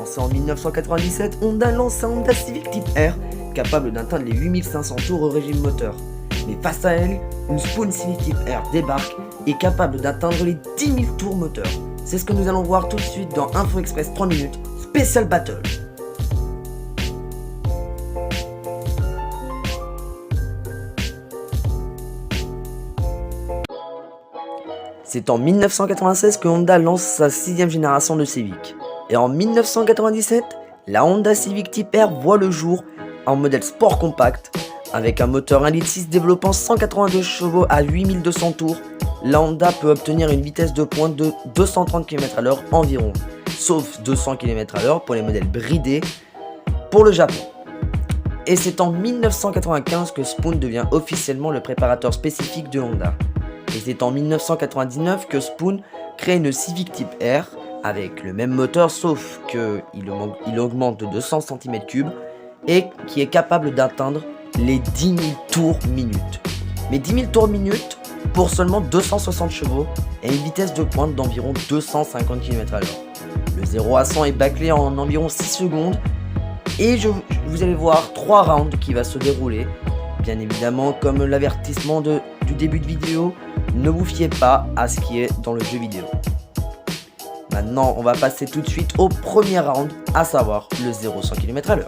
Lancé en 1997, Honda lance un Honda Civic Type R, capable d'atteindre les 8500 tours au régime moteur. Mais face à elle, une Spoon Civic Type R débarque et capable d'atteindre les 10 000 tours moteur. C'est ce que nous allons voir tout de suite dans Info Express 3 minutes, Special Battle. C'est en 1996 que Honda lance sa 6ème génération de Civic. Et en 1997, la Honda Civic Type R voit le jour en modèle sport compact. Avec un moteur 1,6 litre développant 182 chevaux à 8200 tours, la Honda peut obtenir une vitesse de pointe de 230 km/h environ, sauf 200 km/h pour les modèles bridés pour le Japon. Et c'est en 1995 que Spoon devient officiellement le préparateur spécifique de Honda. Et c'est en 1999 que Spoon crée une Civic Type R avec le même moteur sauf qu'il augmente de 200 cm3 et qui est capable d'atteindre les 10 000 tours minute. Mais 10 000 tours minute pour seulement 260 chevaux et une vitesse de pointe d'environ 250 km/h. Le 0 à 100 est bâclé en environ 6 secondes et vous allez voir 3 rounds qui va se dérouler. Bien évidemment, comme l'avertissement du début de vidéo, ne vous fiez pas à ce qui est dans le jeu vidéo. Maintenant, on va passer tout de suite au premier round, à savoir le 0-100 km/h.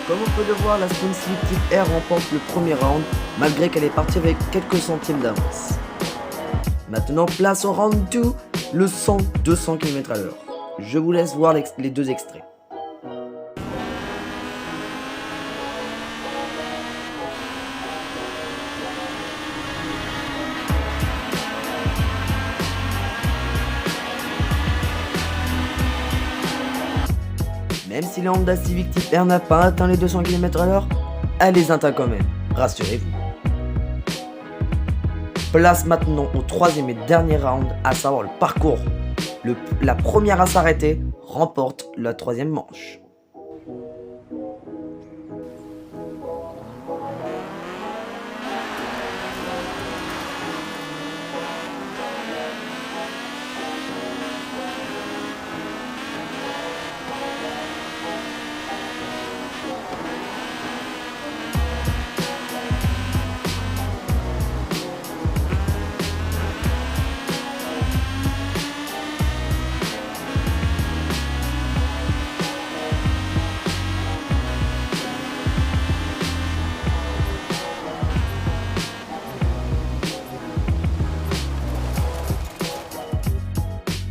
Comme on peut le voir, la Spoon Civic Type R remporte le premier round, malgré qu'elle est partie avec quelques centièmes d'avance. Maintenant, place au round 2, le 100-200 km/h. Je vous laisse voir les deux extraits. Même si la Honda Civic Type R n'a pas atteint les 200 km/h, elle les atteint quand même, rassurez-vous. Place maintenant au troisième et dernier round, à savoir le parcours. La première à s'arrêter remporte la troisième manche.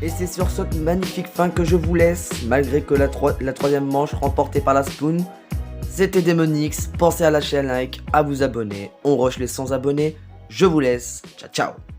Et c'est sur cette magnifique fin que je vous laisse, malgré que la troisième manche remportée par la Spoon. C'était Demonix, pensez à lâcher un like, à vous abonner, on rush les 100 abonnés, je vous laisse, ciao ciao.